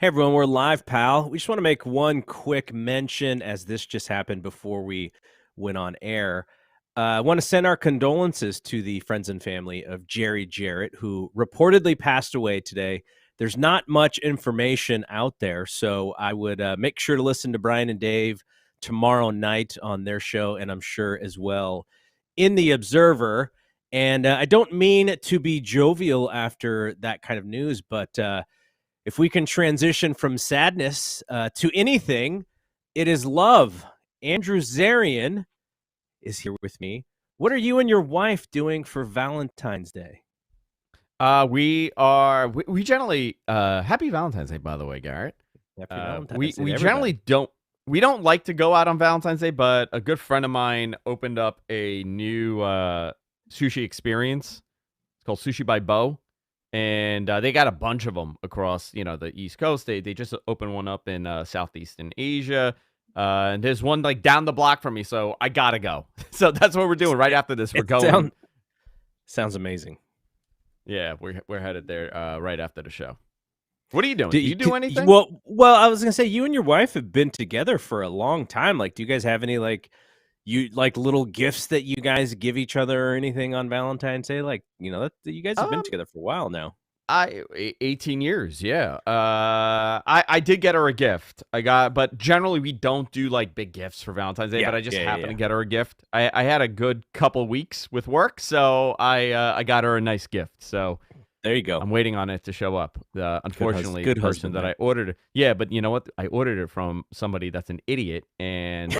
Hey everyone, we're live, pal. We just want to make one quick mention as this just happened before we went on air. I want to send our condolences to the friends and family of Jerry Jarrett, who reportedly passed away today. There's not much information out there, so I would make sure to listen to Brian and Dave tomorrow night on their show, and I'm sure as well in The Observer. And I don't mean to be jovial after that kind of news, but if we can transition from sadness to anything, it is love. Andrew Zarian is here with me. What are you and your wife doing for Valentine's Day? We generally happy Valentine's Day, by the way, Garrett. Happy Valentine's We Day to we everybody. generally don't like to go out on Valentine's Day, but a good friend of mine opened up a new sushi experience. It's called Sushi by Bo, and they got a bunch of them across the East Coast. They just opened one up in Southeastern Asia. And there's one like down the block from me, so I gotta go. So that's what we're doing right after this. We're going. Sounds amazing. Yeah, we're headed there right after the show. What are you doing? Do you do anything? Well, I was gonna say you and your wife have been together for a long time. Like, do you guys have any little gifts that you guys give each other or anything on Valentine's Day? Like, you guys have been together for a while now. 18 years, yeah. I did get her a gift. But generally we don't do like big gifts for Valentine's Day. But I just happened to get her a gift. I had a good couple weeks with work, so I got her a nice gift. So there you go. I'm waiting on it to show up. Unfortunately, good the person husband, that man. I ordered it. Yeah, but you know what? I ordered it from somebody that's an idiot, and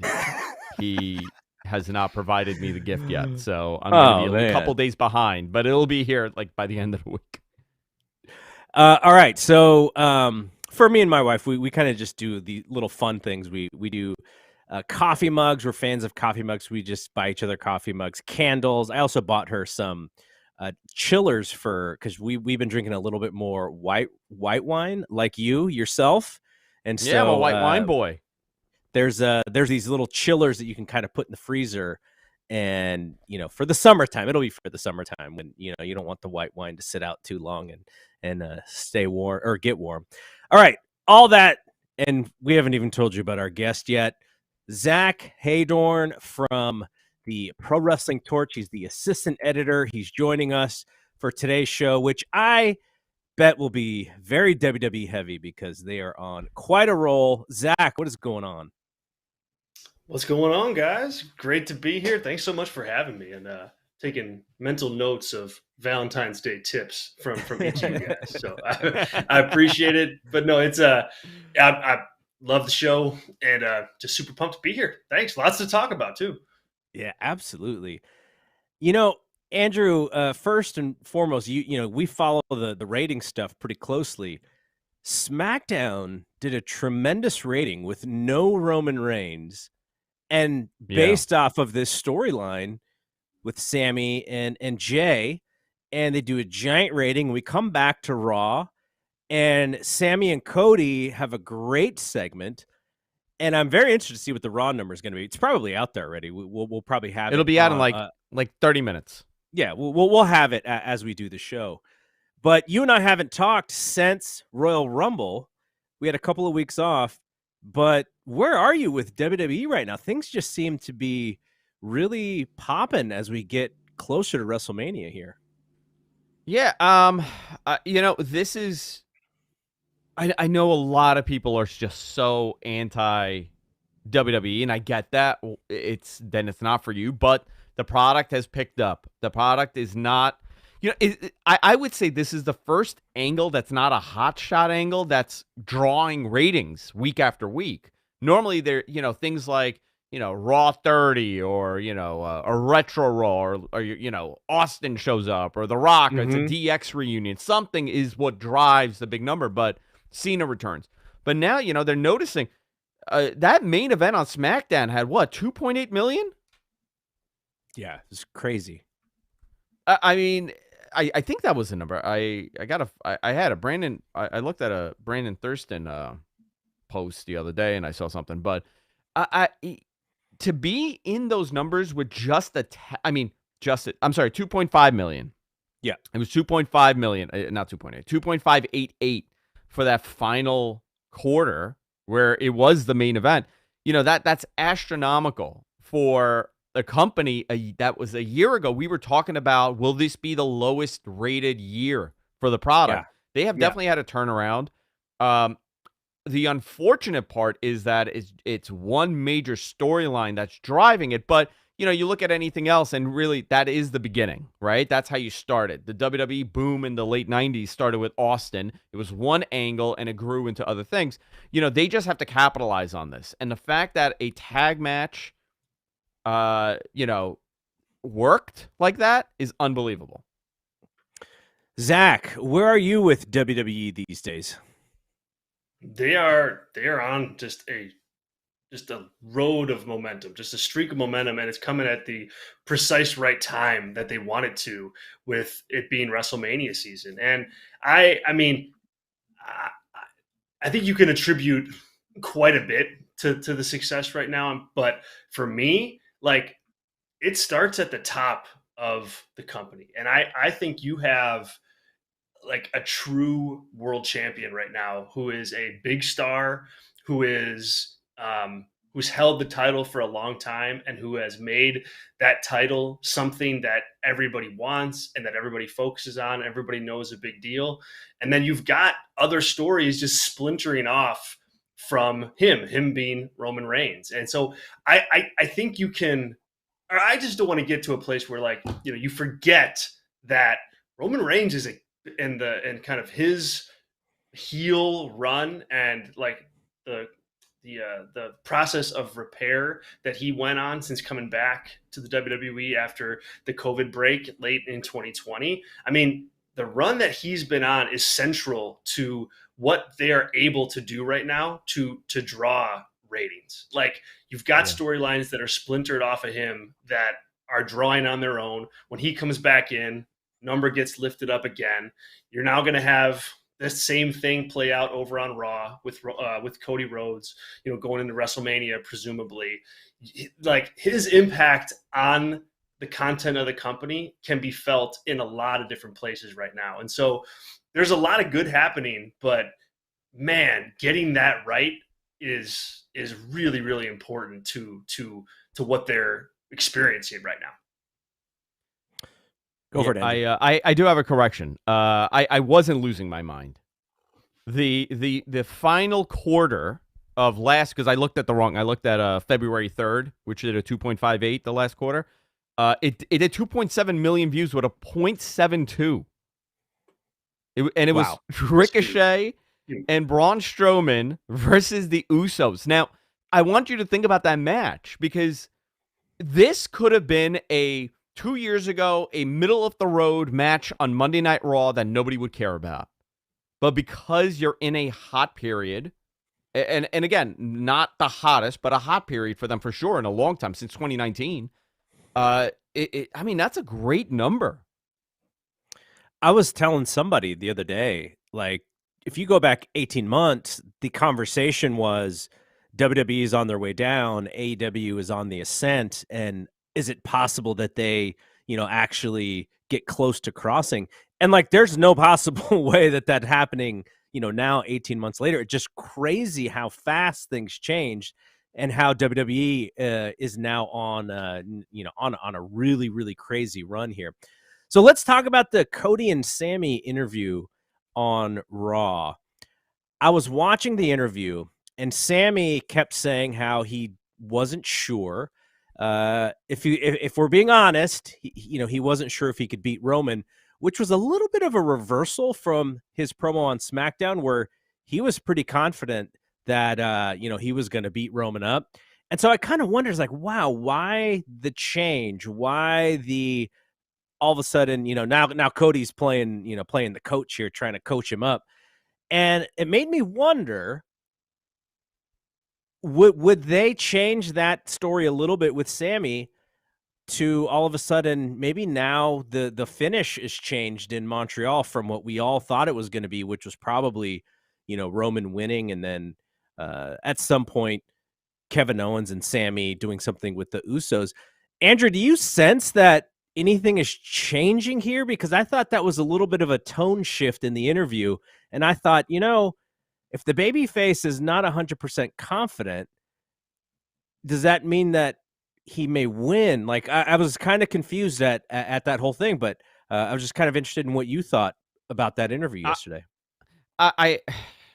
he has not provided me the gift yet. So I'm gonna be a couple days behind, but it'll be here like by the end of the week. All right. So for me and my wife, we kind of just do the little fun things. We do coffee mugs. We're fans of coffee mugs. We just buy each other coffee mugs, candles. I also bought her some chillers because we've been drinking a little bit more white wine like yourself. And so I'm a white wine boy. There's these little chillers that you can kind of put in the freezer. And, for the summertime, it'll be for the summertime when, you don't want the white wine to sit out too long and stay warm or get warm. All right. All that. And we haven't even told you about our guest yet. Zach Haydorn from the Pro Wrestling Torch. He's the assistant editor. He's joining us for today's show, which I bet will be very WWE heavy because they are on quite a roll. Zach, what is going on? What's going on, guys? Great to be here. Thanks so much for having me and taking mental notes of Valentine's Day tips from each of you guys. So I appreciate it. But no, it's I love the show and just super pumped to be here. Thanks. Lots to talk about too. Yeah, absolutely. Andrew, first and foremost, we follow the rating stuff pretty closely. SmackDown did a tremendous rating with no Roman Reigns. And based off of this storyline with Sami and Jay, and they do a giant rating. We come back to Raw, and Sami and Cody have a great segment. And I'm very interested to see what the Raw number is going to be. It's probably out there already. We'll probably have it. It'll be out in like 30 minutes. Yeah, we'll have it as we do the show. But you and I haven't talked since Royal Rumble. We had a couple of weeks off. But where are you with WWE right now? Things just seem to be really popping as we get closer to WrestleMania here. Yeah, this is I know a lot of people are just so anti WWE, and I get that. It's not for you, but the product has picked up. The product is not I would say this is the first angle that's not a hot shot angle that's drawing ratings week after week. Normally, there, things like, Raw 30 or, a Retro Raw or Austin shows up or The Rock, or it's a DX reunion. Something is what drives the big number, but Cena returns. But now, they're noticing that main event on SmackDown had what, 2.8 million? Yeah, it's crazy. I mean, I think that was the number. I had a Brandon. I looked at a Brandon Thurston post the other day, and I saw something. But to be in those numbers with just I'm sorry, 2.5 million. Yeah, it was 2.5 million, not 2.8, 2.588 for that final quarter where it was the main event, that's astronomical for a company that was a year ago. We were talking about, will this be the lowest rated year for the product? They have definitely had a turnaround. The unfortunate part is that it's one major storyline that's driving it, but you look at anything else and really that is the beginning, right? That's how you started. The WWE boom in the late 90s started with Austin. It was one angle and it grew into other things. They just have to capitalize on this. And the fact that a tag match, worked like that is unbelievable. Zach, where are you with WWE these days? They are on just a road of momentum, just a streak of momentum, and it's coming at the precise right time that they want it to, with it being WrestleMania season. And I think you can attribute quite a bit to the success right now. But for me, like, it starts at the top of the company. And I think you have like a true world champion right now who is a big star, who is who's held the title for a long time, and who has made that title something that everybody wants and that everybody focuses on, everybody knows a big deal. And then you've got other stories just splintering off from him being Roman Reigns. And so I think you can, or I just don't want to get to a place where, like, you forget that Roman Reigns is in kind of his heel run, and like the process of repair that he went on since coming back to the WWE after the COVID break late in 2020. I mean, the run that he's been on is central to what they are able to do right now to draw ratings. Like, you've got storylines that are splintered off of him that are drawing on their own. When he comes back in, number gets lifted up again. You're now going to have the same thing play out over on Raw with Cody Rhodes, going into WrestleMania, presumably. Like, his impact on the content of the company can be felt in a lot of different places right now. And so there's a lot of good happening, but man, getting that right is really, really important to what they're experiencing right now. Go for it, Andy. I do have a correction. I wasn't losing my mind. The final quarter of last, because I looked at February 3rd, which did a 2.58 the last quarter. It did 2.7 million views with a 0.72. It was Ricochet and Braun Strowman versus the Usos. Now, I want you to think about that match, because this could have been 2 years ago, a middle-of-the-road match on Monday Night Raw that nobody would care about. But because you're in a hot period, and again, not the hottest, but a hot period for them for sure in a long time, since 2019, I mean, that's a great number. I was telling somebody the other day, like, if you go back 18 months, the conversation was WWE is on their way down, AEW is on the ascent, and is it possible that they, actually get close to crossing? And like, there's no possible way that happening, now 18 months later. It's just crazy how fast things changed, and how WWE is now on a really, really crazy run here. So let's talk about the Cody and Sami interview on Raw. I was watching the interview, and Sami kept saying how he wasn't sure. If we're being honest, he wasn't sure if he could beat Roman, which was a little bit of a reversal from his promo on SmackDown, where he was pretty confident that he was going to beat Roman up. And so I kind of wonder, like, wow, why the change? Why the all of a sudden, now Cody's playing the coach here, trying to coach him up. And it made me wonder, would they change that story a little bit with Sami to all of a sudden, maybe now the finish is changed in Montreal from what we all thought it was going to be, which was probably, Roman winning, and then at some point Kevin Owens and Sami doing something with the Usos. Andrew, do you sense that anything is changing here? Because I thought that was a little bit of a tone shift in the interview, and I thought, if the babyface is not 100% confident, does that mean that he may win? Like, I was kind of confused at that whole thing, but I was just kind of interested in what you thought about that interview yesterday. I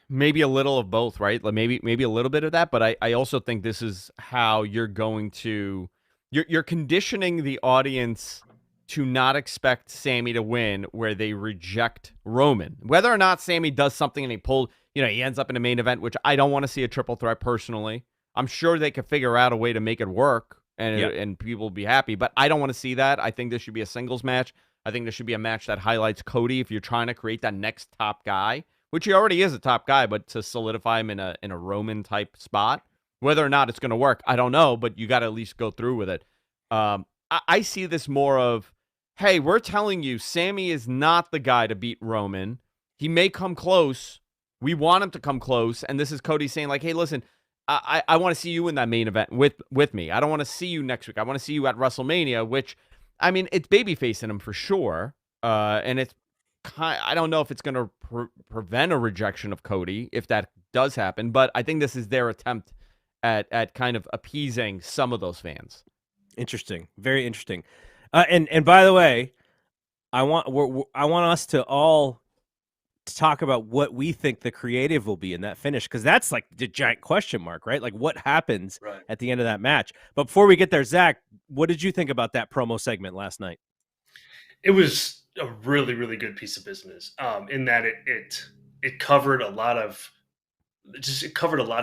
maybe a little of both, right? Like maybe a little bit of that, but I also think this is how you're going to you're conditioning the audience to not expect Sami to win, where they reject Roman. Whether or not Sami does something and he ends up in a main event, which I don't want to see a triple threat personally. I'm sure they could figure out a way to make it work and people will be happy, but I don't want to see that. I think this should be a singles match. I think this should be a match that highlights Cody if you're trying to create that next top guy, which he already is a top guy, but to solidify him in a Roman type spot. Whether or not it's going to work, I don't know, but you got to at least go through with it. I see this more of, hey, we're telling you Sami is not the guy to beat Roman. He may come close. We want him to come close. And this is Cody saying, like, hey, listen, I want to see you in that main event with me. I don't want to see you next week. I want to see you at WrestleMania, which, I mean, it's babyfacing him for sure. And it's I don't know if it's going to prevent a rejection of Cody if that does happen, but I think this is their attempt at kind of appeasing some of those fans. Interesting. Very interesting. And by the way, I want us to all talk about what we think the creative will be in that finish, because that's like the giant question mark, right? Like, what happens at the end of that match? But before we get there, Zach, what did you think about that promo segment last night? It was a really, really good piece of business. In that it covered a lot of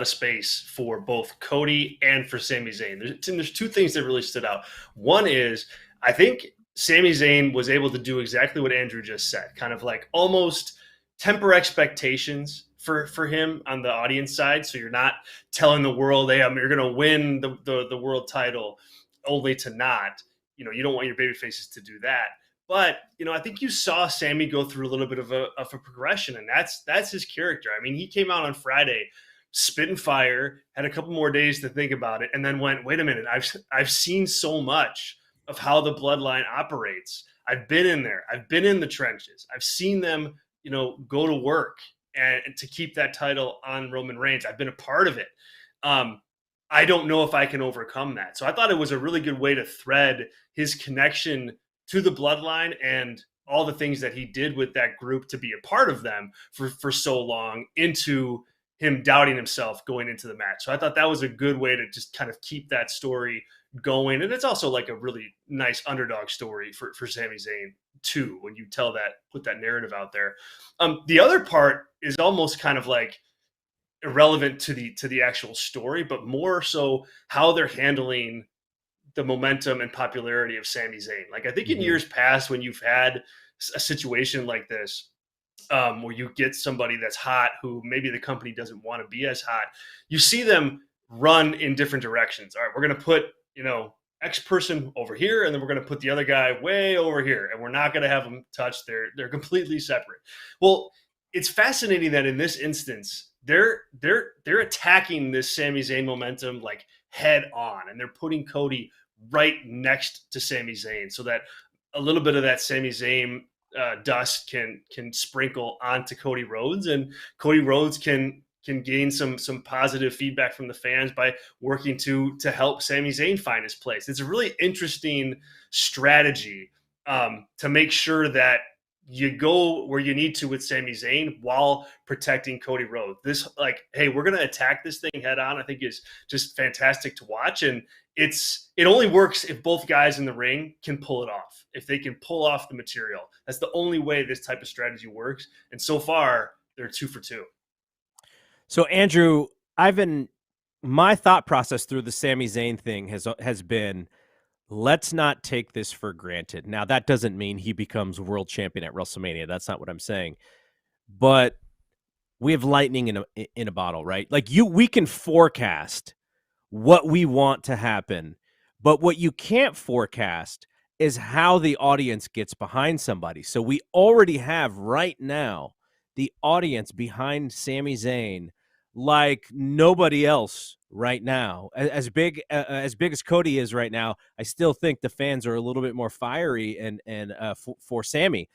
space for both Cody and for Sami Zayn. There's two things that really stood out. One is, I think Sami Zayn was able to do exactly what Andrew just said, kind of like almost temper expectations for him on the audience side. So you're not telling the world, hey, you're going to win the world title, only to not. You don't want your baby faces to do that. But, I think you saw Sami go through a little bit of a progression, and that's his character. I mean, he came out on Friday, spitting fire, had a couple more days to think about it, and then went, wait a minute, I've seen so much of how the Bloodline operates. I've been in there. I've been in the trenches. I've seen them, go to work and to keep that title on Roman Reigns. I've been a part of it. I don't know if I can overcome that. So I thought it was a really good way to thread his connection to the Bloodline and all the things that he did with that group to be a part of them for so long, into him doubting himself going into the match. So I thought that was a good way to just kind of keep that story going. And it's also like a really nice underdog story for Sami Zayn too, when you put that narrative out there. The other part is almost kind of like irrelevant to the actual story, but more so how they're handling the momentum and popularity of Sami Zayn. Like, I think in years past, when you've had a situation like this, where you get somebody that's hot who maybe the company doesn't want to be as hot, you see them run in different directions. All right, we're going to put, X person over here, and then we're going to put the other guy way over here, and we're not going to have them touch. They're completely separate. Well, it's fascinating that in this instance, they're attacking this Sami Zayn momentum like head on, and they're putting Cody right next to Sami Zayn, so that a little bit of that Sami Zayn dust can sprinkle onto Cody Rhodes, and Cody Rhodes can gain some positive feedback from the fans by working to help Sami Zayn find his place. It's a really interesting strategy to make sure that you go where you need to with Sami Zayn while protecting Cody Rhodes. This, like, hey, we're going to attack this thing head on, I think is just fantastic to watch. And it only works if both guys in the ring can pull it off. If they can pull off the material, that's the only way this type of strategy works. And so far, they're 2 for 2. So, Andrew, my thought process through the Sami Zayn thing has been, let's not take this for granted. Now, that doesn't mean he becomes world champion at WrestleMania. That's not what I'm saying. But we have lightning in a bottle, right? Like, we can forecast what we want to happen, but what you can't forecast is how the audience gets behind somebody. So we already have right now the audience behind Sami Zayn like nobody else right now. As big as Cody is right now, I still think the fans are a little bit more fiery and for Sami.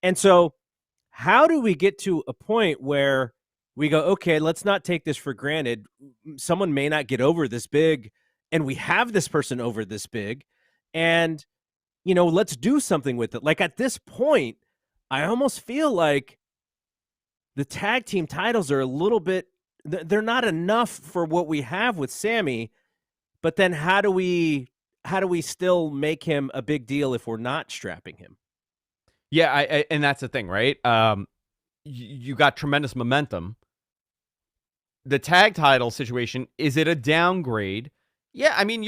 And so how do we get to a point where we go, okay, let's not take this for granted. Someone may not get over this big, and we have this person over this big, and let's do something with it. Like at this point, I almost feel like the tag team titles are a little bit, they're not enough for what we have with Sami. But then how do we still make him a big deal if we're not strapping him? Yeah, and that's the thing, right? You got tremendous momentum. The tag title situation, is it a downgrade? Yeah, I mean,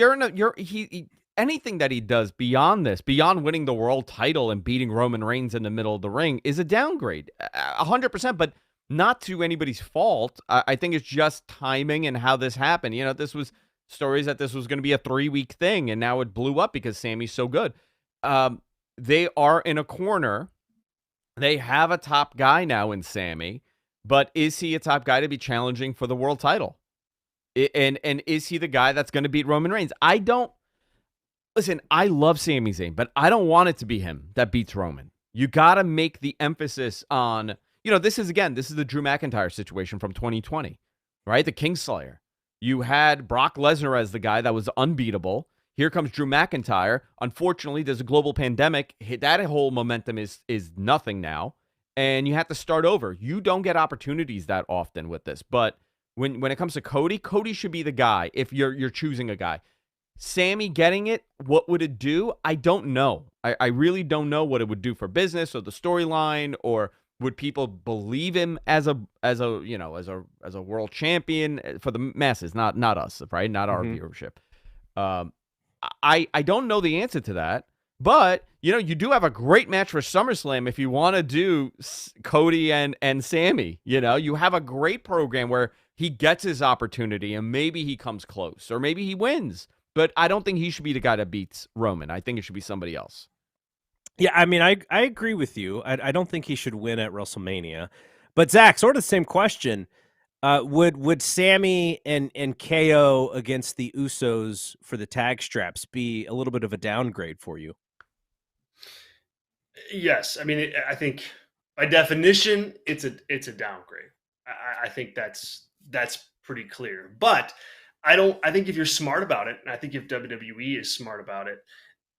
anything that he does beyond this, beyond winning the world title and beating Roman Reigns in the middle of the ring, is a downgrade, 100%. But not to anybody's fault. I think it's just timing and how this happened. This was stories that this was going to be a 3-week thing, and now it blew up because Sami's so good. They are in a corner. They have a top guy now in Sami, but is he a top guy to be challenging for the world title? And is he the guy that's going to beat Roman Reigns? Listen, I love Sami Zayn, but I don't want it to be him that beats Roman. You got to make the emphasis on, this is the Drew McIntyre situation from 2020, right? The Kingslayer. You had Brock Lesnar as the guy that was unbeatable. Here comes Drew McIntyre. Unfortunately, there's a global pandemic. That whole momentum is nothing now, and you have to start over. You don't get opportunities that often with this. But when it comes to Cody should be the guy if you're choosing a guy. Sami getting it, what would it do? I don't know. I really don't know what it would do for business or the storyline, or would people believe him as a world champion for the masses, not us, right? Not our viewership. I don't know the answer to that, but you do have a great match for SummerSlam if you want to do Cody and Sami. You have a great program where he gets his opportunity and maybe he comes close or maybe he wins. But I don't think he should be the guy that beats Roman. I think it should be somebody else. Yeah, I mean, I agree with you. I don't think he should win at WrestleMania. But Zach, sort of the same question. Would Sami and KO against the Usos for the tag straps be a little bit of a downgrade for you? Yes, I mean, I think by definition, it's a downgrade. I think that's pretty clear. But I think if you're smart about it, and I think if WWE is smart about it,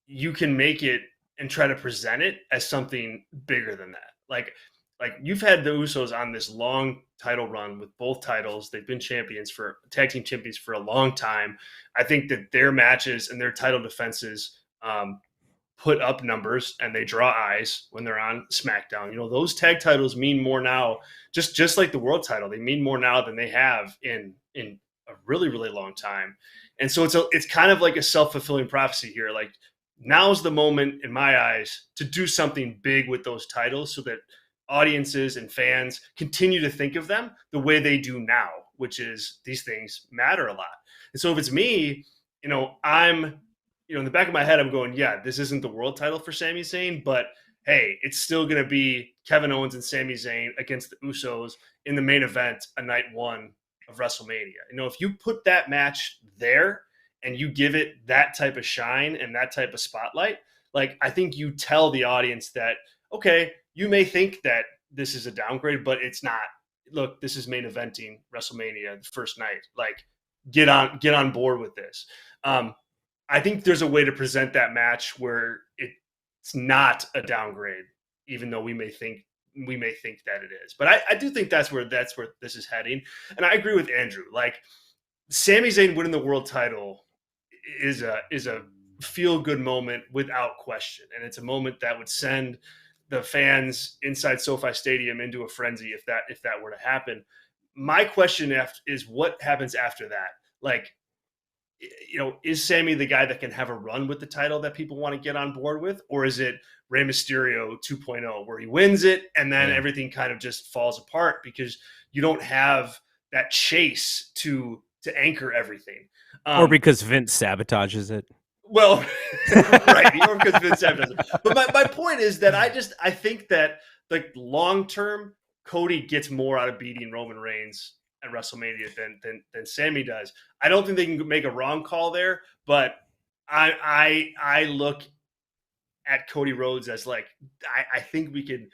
you can make it and try to present it as something bigger than that. Like you've had the Usos on this long title run with both titles. They've been tag team champions for a long time. I think that their matches and their title defenses put up numbers and they draw eyes when they're on SmackDown. Those tag titles mean more now, just like the world title. They mean more now than they have in a really, really long time. And so it's kind of like a self-fulfilling prophecy here. Like, now's the moment in my eyes to do something big with those titles so that audiences and fans continue to think of them the way they do now, which is these things matter a lot. And so if it's me, I'm, in the back of my head, I'm going, yeah, this isn't the world title for Sami Zayn, but hey, it's still going to be Kevin Owens and Sami Zayn against the Usos in the main event on night 1 of WrestleMania. If you put that match there and you give it that type of shine and that type of spotlight, like, I think you tell the audience that, okay, you may think that this is a downgrade, but it's not. Look, this is main eventing WrestleMania the first night. Like, get on board with this. I think there's a way to present that match where it's not a downgrade, even though we may think that it is. But I do think that's where this is heading. And I agree with Andrew. Like, Sami Zayn winning the world title is a feel-good moment without question. And it's a moment that would send the fans inside SoFi Stadium into a frenzy if that were to happen. My question is what happens after that? Like, is Sami the guy that can have a run with the title that people want to get on board with? Or is it Rey Mysterio 2.0 where he wins it and then everything kind of just falls apart because you don't have that chase to anchor everything? Or because Vince sabotages it. Well, right. Or because Vince sabotages it. But my point is that I think that, like, long term, Cody gets more out of beating Roman Reigns at WrestleMania than Sami does. I don't think they can make a wrong call there, but I look at Cody Rhodes as, like, I think we could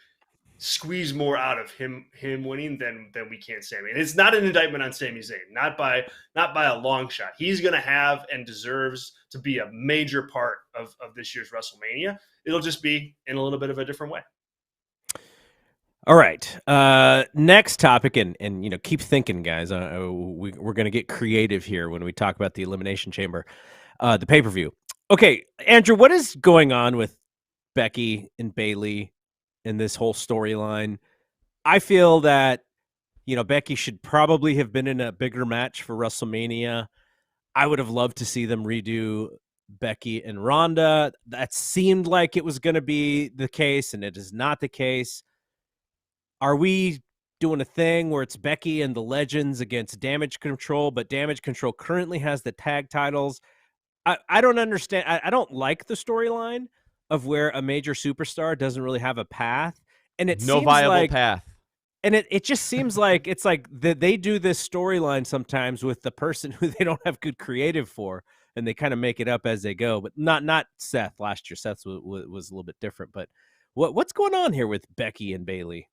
squeeze more out of him winning than we can Sami. And it's not an indictment on Sami Zayn, not by a long shot. He's going to have and deserves to be a major part of this year's WrestleMania. It'll just be in a little bit of a different way. All right. Next topic, and keep thinking, guys. We're going to get creative here when we talk about the Elimination Chamber, the pay-per-view. Okay, Andrew, what is going on with Becky and Bayley in this whole storyline? I feel that, Becky should probably have been in a bigger match for WrestleMania. I would have loved to see them redo Becky and Ronda. That seemed like it was going to be the case, and it is not the case. Are we doing a thing where it's Becky and the Legends against Damage Control, but Damage Control currently has the tag titles? I don't understand. I don't like the storyline of where a major superstar doesn't really have a path. And it no seems viable like, path. And it just seems like it's like they do this storyline sometimes with the person who they don't have good creative for, and they kind of make it up as they go. But not Seth. Last year, Seth was a little bit different. But what's going on here with Becky and Bayley?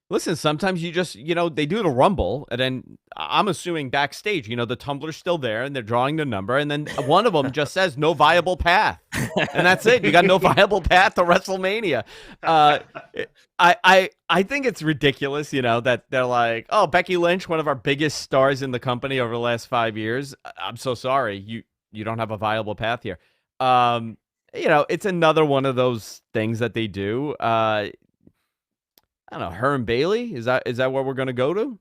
Listen, sometimes you just, they do the Rumble, and then I'm assuming backstage, the Tumblr's still there, and they're drawing the number, and then one of them just says no viable path, and that's it. You got no viable path to WrestleMania. I think it's ridiculous, that they're like, oh, Becky Lynch, one of our biggest stars in the company over the last 5 years. I'm so sorry, you don't have a viable path here. It's another one of those things that they do. I don't know, her and Bayley? Is that what we're going to go to?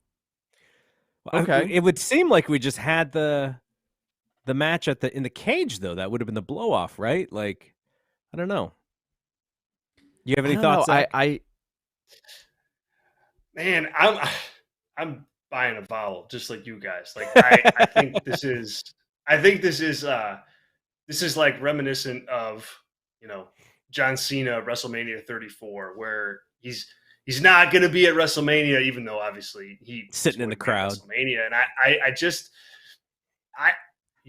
Okay. It would seem like we just had the match in the cage, though. That would have been the blow off, right? Like, I don't know. You have any thoughts? Man, I'm buying a vowel just like you guys. Like I think this is like reminiscent of, John Cena WrestleMania 34, where he's not going to be at WrestleMania, even though obviously he's sitting in the crowd. WrestleMania, and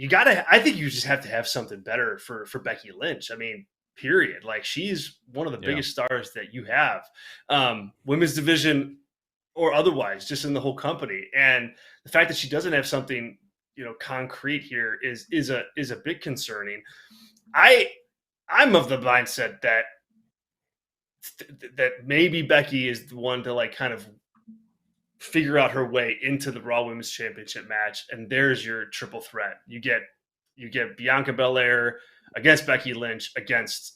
I think you just have to have something better for Becky Lynch. I mean, period. Like, she's one of the biggest stars that you have, women's division or otherwise, just in the whole company. And the fact that she doesn't have something, concrete here is a bit concerning. I'm of the mindset that maybe Becky is the one to like kind of figure out her way into the Raw Women's Championship match, and there's your triple threat. You get Bianca Belair against Becky Lynch against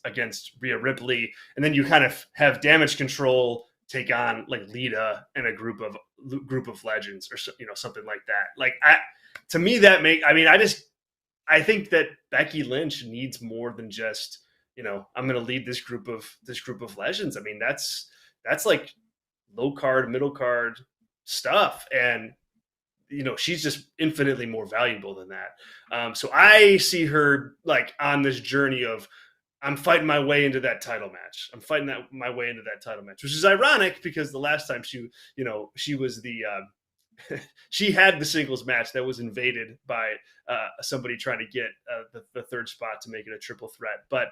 Rhea Ripley, and then you kind of have Damage Control take on like Lita and a group of legends, or something like that. Like, to me, I think that Becky Lynch needs more than just, I'm going to lead this group of legends. I mean, that's like low card, middle card stuff. And, she's just infinitely more valuable than that. So I see her like on this journey of, I'm fighting my way into that title match. Which is ironic because the last time she was she had the singles match that was invaded by somebody trying to get the third spot to make it a triple threat. But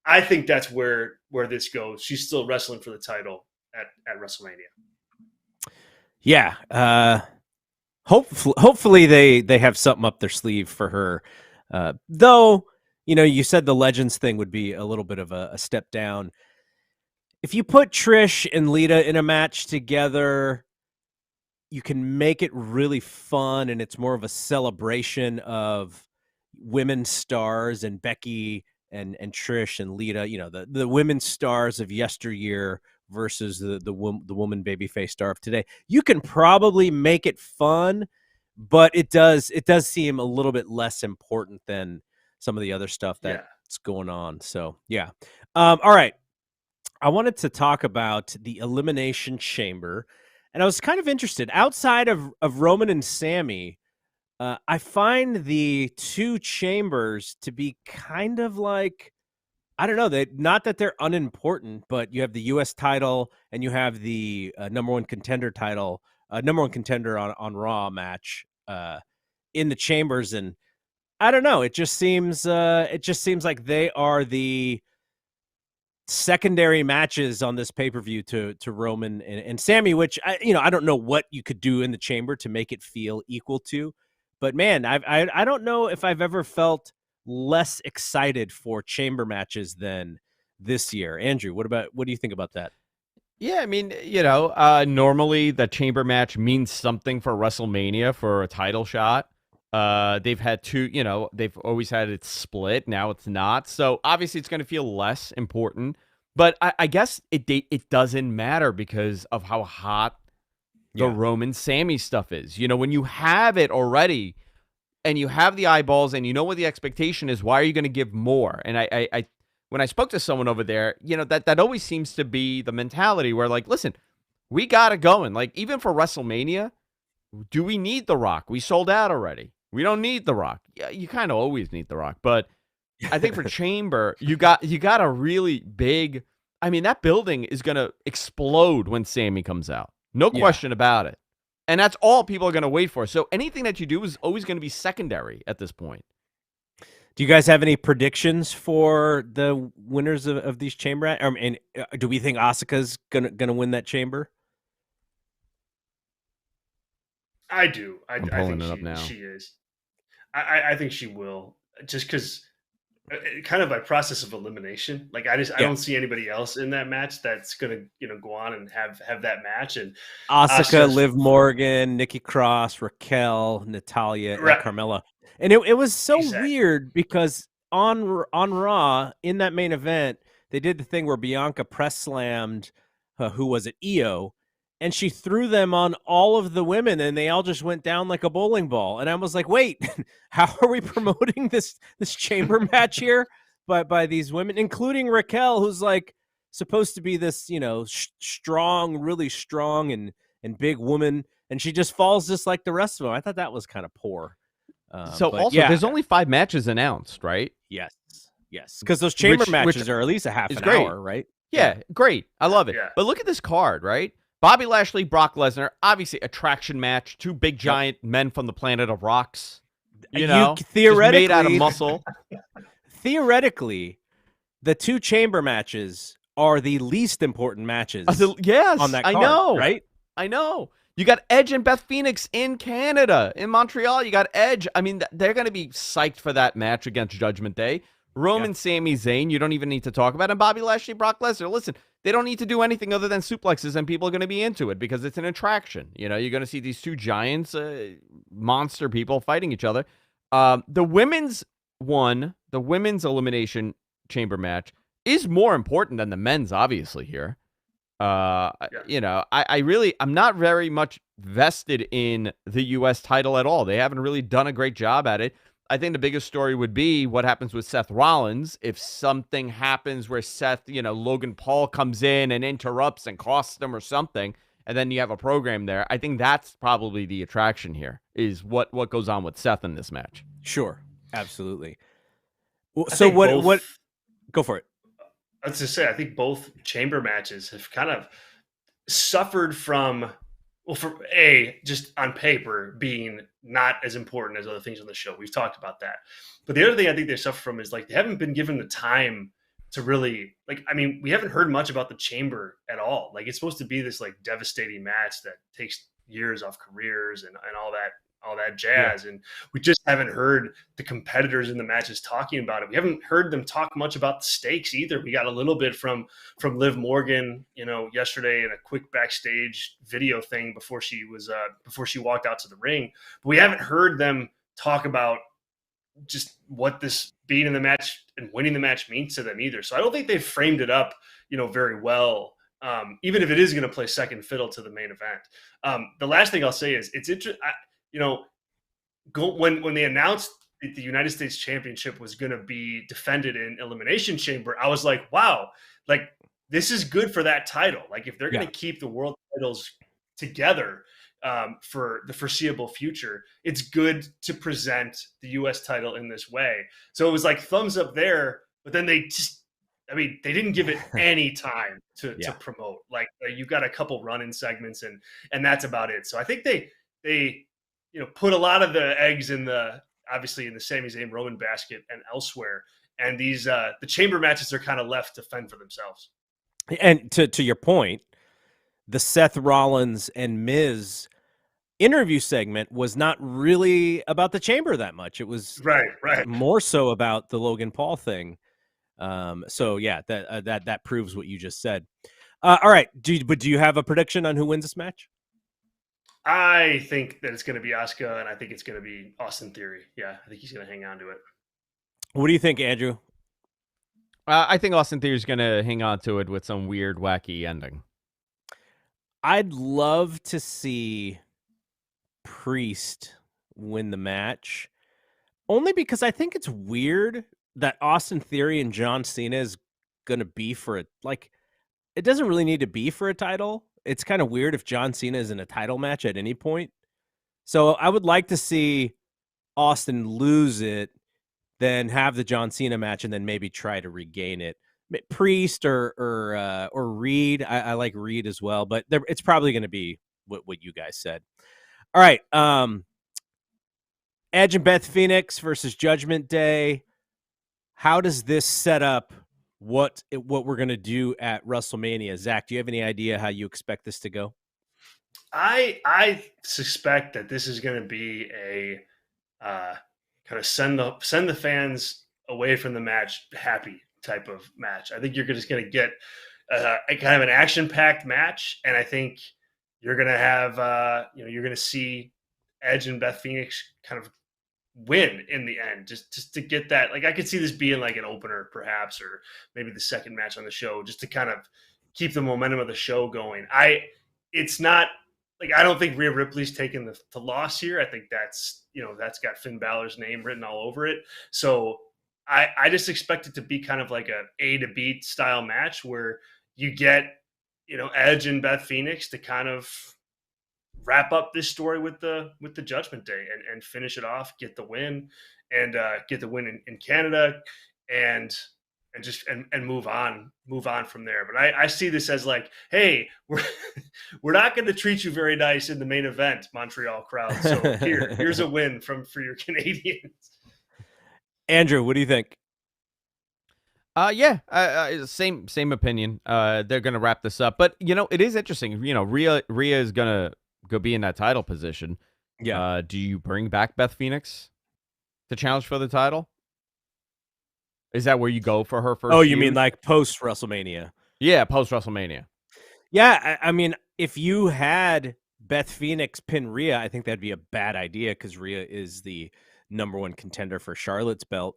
I think that's where this goes. She's still wrestling for the title at WrestleMania. Yeah. Hopefully they have something up their sleeve for her. Though, you said the Legends thing would be a little bit of a step down. If you put Trish and Lita in a match together, you can make it really fun, and it's more of a celebration of women stars and Becky and Trish and Lita, the women stars of yesteryear versus the woman babyface star of today. You can probably make it fun, but it does seem a little bit less important than some of the other stuff that's going on. So, yeah. All right. I wanted to talk about the Elimination Chamber, and I was kind of interested. Outside of Roman and Sami, I find the two chambers to be kind of like, I don't know, not that they're unimportant, but you have the U.S. title and you have the number one contender title, number one contender on Raw match in the chambers, and I don't know. It just seems like they are the secondary matches on this pay-per-view to Roman and Sami, which I don't know what you could do in the chamber to make it feel equal to, but man, I don't know if I've ever felt less excited for chamber matches than this year. Andrew, what do you think about that? Yeah, I mean, normally the chamber match means something for WrestleMania for a title shot. They've had two, they've always had it split. Now it's not. So obviously it's going to feel less important. But I guess it doesn't matter because of how hot the Roman Sami stuff is. When you have it already and you have the eyeballs and you know what the expectation is, why are you going to give more? And I when I spoke to someone over there, that always seems to be the mentality where, like, listen, we got it going. Like, even for WrestleMania, do we need The Rock? We sold out already. We don't need The Rock. Yeah, you kind of always need The Rock. But I think for Chamber, you got a really big, I mean, that building is going to explode when Sami comes out. No question about it. And that's all people are going to wait for. So anything that you do is always going to be secondary at this point. Do you guys have any predictions for the winners of these chamber? And do we think Asuka's gonna win that chamber? I do. I think it up now. She is. I think she will, just because kind of by process of elimination. Like I don't see anybody else in that match that's gonna go on and have that match. And Asuka, Liv Morgan, Nikki Cross, Raquel, Natalya, and Carmella. And it was so weird because on Raw in that main event they did the thing where Bianca press slammed who was it, Io, and she threw them on all of the women and they all just went down like a bowling ball. And I was like, wait, how are we promoting this chamber match here by these women, including Raquel, who's like supposed to be this strong, really strong and big woman, and she just falls just like the rest of them. I thought that was kind of poor. There's only 5 matches announced, right? Yes, because those chamber matches are at least a half an hour, right? Yeah, great. I love it. Yeah. But look at this card, right? Bobby Lashley, Brock Lesnar, obviously attraction match, 2 big giant men from the planet of rocks. Theoretically made out of muscle. Theoretically, the 2 chamber matches are the least important matches. Yes, on that card, I know, right? I know. You got Edge and Beth Phoenix in Canada, in Montreal. You got Edge. I mean, they're going to be psyched for that match against Judgment Day. Roman, Sami Zayn, you don't even need to talk about. And Bobby Lashley, Brock Lesnar. Listen, they don't need to do anything other than suplexes, and people are going to be into it because it's an attraction. You're going to see these 2 giants, monster people fighting each other. The women's Elimination Chamber match is more important than the men's, obviously, here. I'm not very much vested in the U.S. title at all. They haven't really done a great job at it. I think the biggest story would be what happens with Seth Rollins. If something happens where Seth, Logan Paul comes in and interrupts and costs them or something, and then you have a program there. I think that's probably the attraction here, is what goes on with Seth in this match. Sure. Absolutely. So what go for it. I was to say, I think both chamber matches have kind of suffered from, just on paper being not as important as other things on the show. We've talked about that. But the other thing I think they suffer from is, like, they haven't been given the time to really, we haven't heard much about the chamber at all. Like, it's supposed to be this, like, devastating match that takes years off careers and all that jazz. Yeah. And we just haven't heard the competitors in the matches talking about it. We haven't heard them talk much about the stakes either. We got a little bit from Liv Morgan, yesterday in a quick backstage video thing before she walked out to the ring. But we haven't heard them talk about just what this being in the match and winning the match means to them either. So I don't think they've framed it up, very well. Even if it is going to play second fiddle to the main event. The last thing I'll say is it's interesting. When they announced that the United States Championship was going to be defended in Elimination Chamber, I was like, wow, like, this is good for that title. Like, if they're going to keep the world titles together for the foreseeable future, it's good to present the U.S. title in this way. So it was like thumbs up there, but then they didn't give it any time to promote. Like, you've got a couple run-in segments and that's about it. So I think they put a lot of the eggs in the Sami Zayn Roman basket and elsewhere. and these the chamber matches are kind of left to fend for themselves. And to your point, the Seth Rollins and Miz interview segment was not really about the chamber that much. It was Right. more so about the Logan Paul thing. So yeah, that proves what you just said. All right. Do you have a prediction on who wins this match? I think that it's going to be Asuka, and I think it's going to be Austin Theory. Yeah, I think he's going to hang on to it. What do you think, Andrew? I think Austin Theory is going to hang on to it with some weird, wacky ending. I'd love to see Priest win the match, only because I think it's weird that Austin Theory and John Cena is going to be for it. Like, it doesn't really need to be for a title. It's kind of weird if John Cena is in a title match at any point. So I would like to see Austin lose it, then have the John Cena match, and then maybe try to regain it. Priest or Reed. I like Reed as well, but it's probably going to be what you guys said. All right. Edge and Beth Phoenix versus Judgment Day. How does this set up what we're going to do at WrestleMania? Zach, do you have any idea how you expect this to go? I suspect that this is going to be a kind of send the fans away from the match happy type of match. I think you're just going to get a kind of an action-packed match, and I think you're going to have you're going to see Edge and Beth Phoenix kind of win in the end, just to get that. Like, I could see this being like an opener perhaps, or maybe the second match on the show, just to kind of keep the momentum of the show going. It's not like, I don't think Rhea Ripley's taking the loss here. I think that's got Finn Balor's name written all over it. So I just expect it to be kind of like A to B style match where you get, Edge and Beth Phoenix to kind of wrap up this story with the Judgment Day and finish it off, get the win, and get the win in Canada, and just move on from there. But I see this as like, hey, we're not going to treat you very nice in the main event, Montreal crowd. So here's a win for your Canadians. Andrew, what do you think? Same opinion. They're going to wrap this up, but it is interesting. Rhea is going to go be in that title position. Yeah. Do you bring back Beth Phoenix to challenge for the title? Is that where you go for her first? Oh, you mean like post WrestleMania? Yeah, post WrestleMania. Yeah, I mean, if you had Beth Phoenix pin Rhea, I think that'd be a bad idea because Rhea is the #1 contender for Charlotte's belt.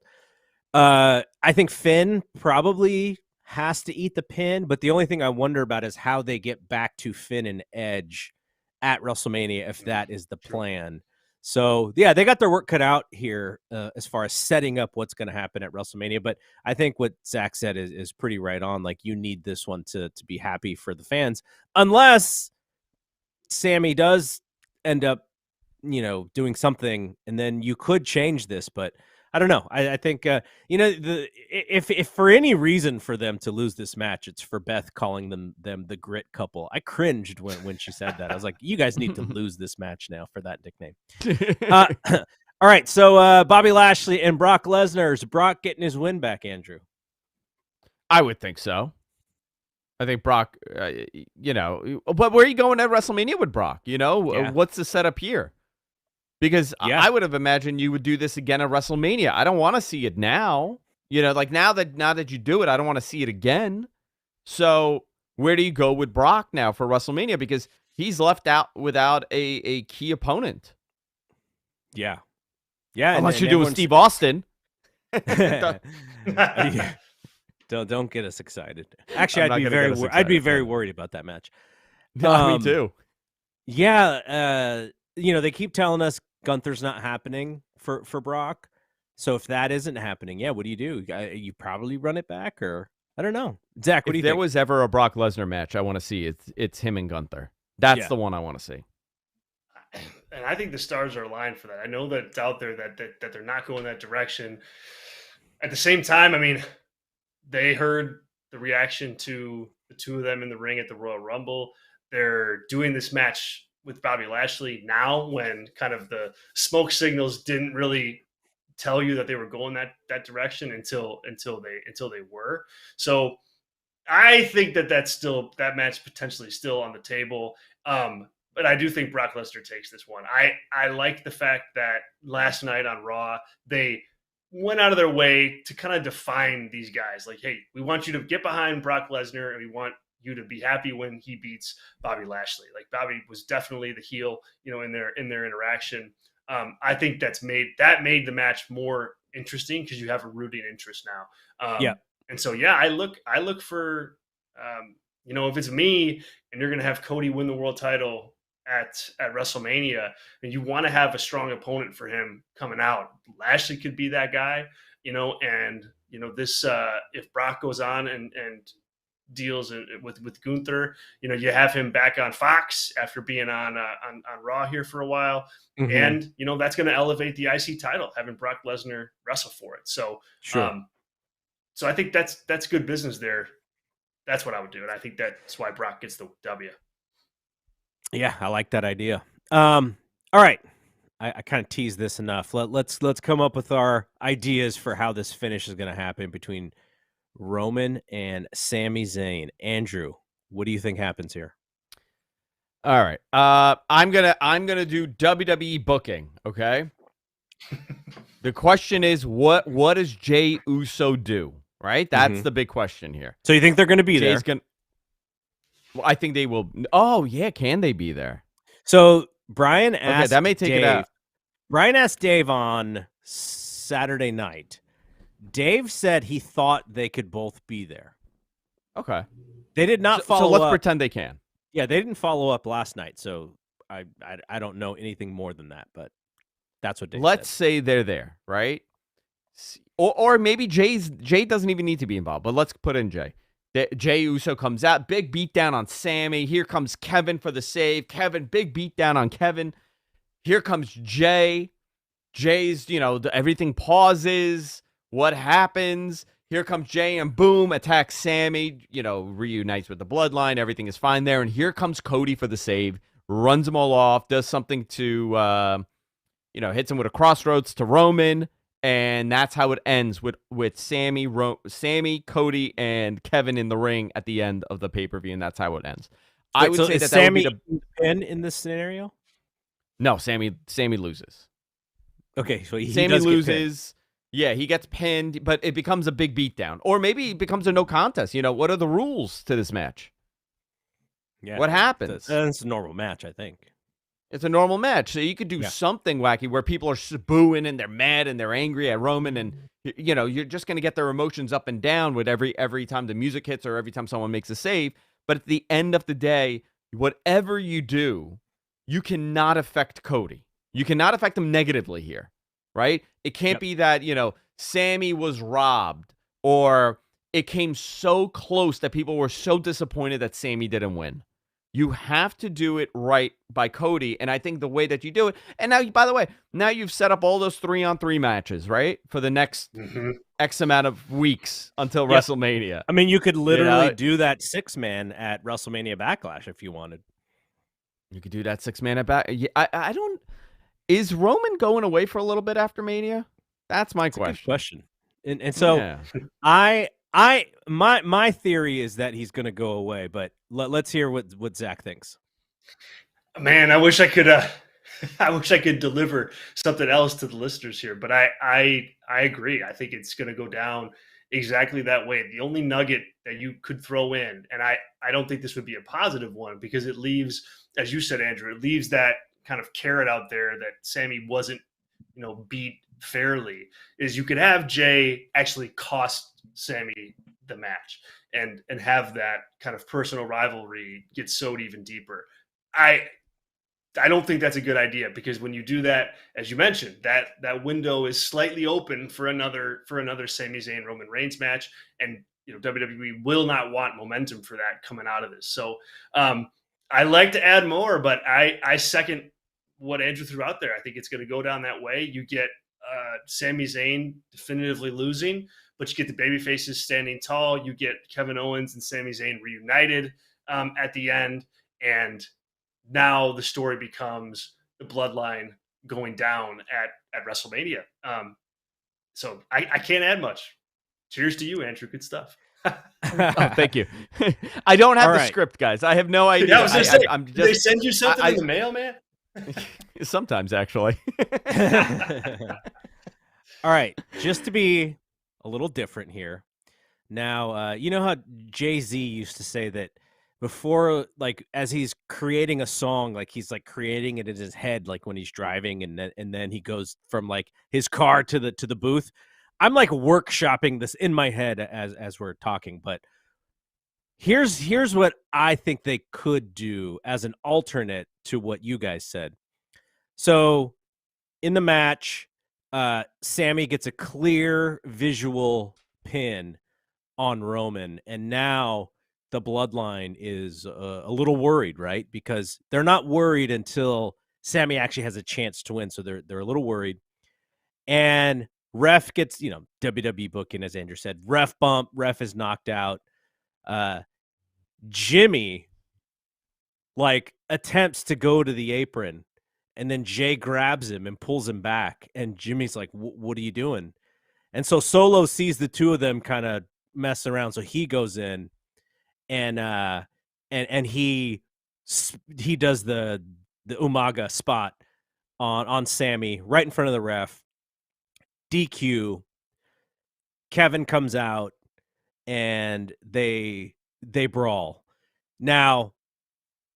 I think Finn probably has to eat the pin, but the only thing I wonder about is how they get back to Finn and Edge at WrestleMania if that is the plan. So, yeah, they got their work cut out here as far as setting up what's going to happen at WrestleMania. But I think what Zach said is pretty right on. Like, you need this one to be happy for the fans, unless Sami does end up, doing something, and then you could change this. But I don't know. I think, if for any reason for them to lose this match, it's for Beth calling them the grit couple. I cringed when she said that. I was like, you guys need to lose this match now for that nickname. All right. So Bobby Lashley and Brock Lesnar. Is Brock getting his win back, Andrew? I would think so. I think Brock, but where are you going at WrestleMania with Brock? What's the setup here? Because I would have imagined you would do this again at WrestleMania. I don't want to see it now. Like now that you do it, I don't want to see it again. So where do you go with Brock now for WrestleMania? Because he's left out without a key opponent. Yeah. Unless you're doing Steve Austin. Yeah. Don't get us excited. Actually, I'd be very worried about that match. Me too. Yeah. They keep telling us Gunther's not happening for Brock. So if that isn't happening, what do? You probably run it back, or I don't know. Zach, what do you think? If there was ever a Brock Lesnar match I want to see, it's him and Gunther. That's the one I want to see. And I think the stars are aligned for that. I know that it's out there that they're not going that direction. At the same time, I mean, they heard the reaction to the two of them in the ring at the Royal Rumble. They're doing this match with Bobby Lashley now when kind of the smoke signals didn't really tell you that they were going that direction until they were. So I think that match potentially still on the table. But I do think Brock Lesnar takes this one. I like the fact that last night on Raw, they went out of their way to kind of define these guys. Like, hey, we want you to get behind Brock Lesnar, and we want you to be happy when he beats Bobby Lashley. Like, Bobby was definitely the heel, in their interaction. I think that made the match more interesting because you have a rooting interest now. Yeah. And so, yeah, I look for, if it's me and you're going to have Cody win the world title at WrestleMania, and you want to have a strong opponent for him coming out, Lashley could be that guy, and this if Brock goes on and deals with Gunther, you have him back on Fox after being on Raw here for a while, and that's going to elevate the IC title, having Brock Lesnar wrestle for it. So sure. So I think that's good business there. That's what I would do, and I think that's why Brock gets the W. Yeah, I like that idea. All right, I kind of teased this enough. Let's come up with our ideas for how this finish is going to happen between Roman and Sami Zayn. Andrew, what do you think happens here? All right, I'm gonna do WWE booking. Okay. The question is, what does Jey Uso do? Right, that's the big question here. So you think they're going to be Jay's there? Well, I think they will. Oh yeah, can they be there? So Brian asked. Okay, that may take Dave, it out. Brian asked Dave on Saturday night. Dave said he thought they could both be there. Okay. They did not follow up. So let's up. pretend they can. Yeah, they didn't follow up last night, so I don't know anything more than that, but that's what Dave Let's said. say they're there, right? Or maybe Jay doesn't even need to be involved, but let's put in Jay. Jey Uso comes out, big beatdown on Sammy. Here comes Kevin for the save. Kevin, big beatdown on Kevin. Here comes Jay. Jay's, everything pauses. What happens? Here comes Jay and boom, attacks Sammy, reunites with the Bloodline. Everything is fine there. And here comes Cody for the save, runs them all off, does something to, hits him with a crossroads to Roman. And that's how it ends with Sammy, Cody, and Kevin in the ring at the end of the pay-per-view, and that's how it ends. Wait, I would say that Sammy would be the pin in this scenario. No, Sammy loses. Okay, so Sammy loses. Yeah, he gets pinned, but it becomes a big beatdown, or maybe it becomes a no contest. What are the rules to this match? Yeah, what happens? It's a normal match, I think. It's a normal match, so you could do something wacky where people are booing and they're mad and they're angry at Roman, and you're just going to get their emotions up and down with every time the music hits or every time someone makes a save. But at the end of the day, whatever you do, you cannot affect Cody. You cannot affect him negatively here, right? It can't be that Sammy was robbed, or it came so close that people were so disappointed that Sammy didn't win. You have to do it right by Cody, and I think the way that you do it, and now, by the way, now you've set up all those 3-on-3 matches, right, for the next X amount of weeks until WrestleMania. I mean, you could literally do that 6-man at WrestleMania Backlash if you wanted. You could do that 6-man at I don't. Is Roman going away for a little bit after Mania? That's my question. A good question. And so my theory is that he's going to go away, but let's hear what Zach thinks. Man, I wish I could deliver something else to the listeners here, but I agree. I think it's going to go down exactly that way. The only nugget that you could throw in, and I don't think this would be a positive one, because it leaves, as you said, Andrew, it leaves that kind of carrot out there that Sammy wasn't, beat fairly, is you could have Jay actually cost Sammy the match and have that kind of personal rivalry get sowed even deeper. I don't think that's a good idea, because when you do that, as you mentioned, that window is slightly open for another Sami Zayn Roman Reigns match, and WWE will not want momentum for that coming out of this. So I like to add more, but I second what Andrew threw out there. I think it's going to go down that way. You get Sami Zayn definitively losing, but you get the babyfaces standing tall. You get Kevin Owens and Sami Zayn reunited at the end, and now the story becomes the Bloodline going down at WrestleMania. So I can't add much. Cheers to you, Andrew. Good stuff. Oh, thank you. I don't have the script, guys. I have no idea. Yeah, I was gonna say, I'm just, did they send you something in the mail, man? Sometimes, actually. All right, just to be a little different here. Now, you know how Jay-Z used to say that before, like, as he's creating a song, like he's like creating it in his head, like when he's driving, and then he goes from like his car to the booth. I'm like workshopping this in my head as we're talking, but here's what I think they could do as an alternate to what you guys said. So in the match, Sami gets a clear visual pin on Roman, and now the Bloodline is a little worried, right? Because they're not worried until Sami actually has a chance to win, so they're a little worried. And ref gets, WWE booking, as Andrew said, ref bump, ref is knocked out. Jimmy like attempts to go to the apron, and then Jay grabs him and pulls him back, and Jimmy's like, what are you doing? And so Solo sees the two of them kind of mess around, so he goes in and he does the Umaga spot on Sami right in front of the ref. DQ. Kevin comes out and they brawl. Now,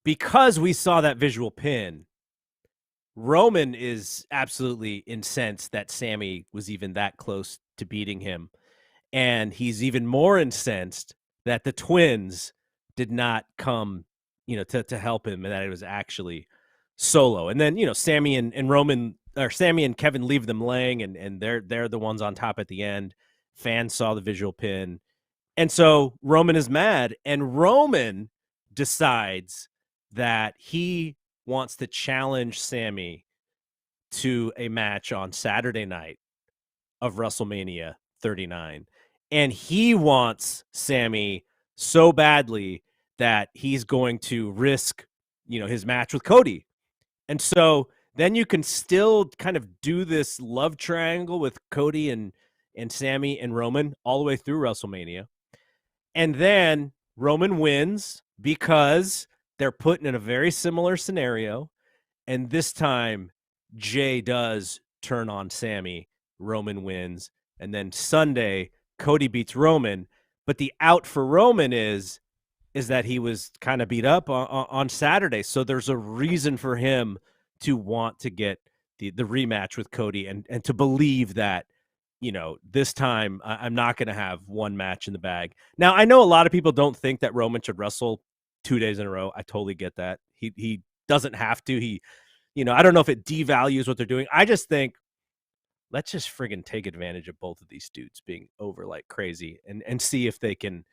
because we saw that visual pin, Roman is absolutely incensed that Sami was even that close to beating him. And he's even more incensed that the twins did not come, to help him, and that it was actually Solo. And then, Sami and Roman, or Sami and Kevin, leave them laying, and they're the ones on top at the end. Fans saw the visual pin. And so Roman is mad, and Roman decides that he wants to challenge Sami to a match on Saturday night of WrestleMania 39. And he wants Sami so badly that he's going to risk, his match with Cody. And so then you can still kind of do this love triangle with Cody and Sami and Roman all the way through WrestleMania. And then Roman wins because they're put in a very similar scenario. And this time, Jay does turn on Sami. Roman wins. And then Sunday, Cody beats Roman. But the out for Roman is that he was kind of beat up on Saturday. So there's a reason for him to want to get the rematch with Cody and to believe that, this time I'm not going to have one match in the bag. Now, I know a lot of people don't think that Roman should wrestle 2 days in a row. I totally get that. He doesn't have to. I don't know if it devalues what they're doing. I just think let's just friggin' take advantage of both of these dudes being over like crazy and see if they can,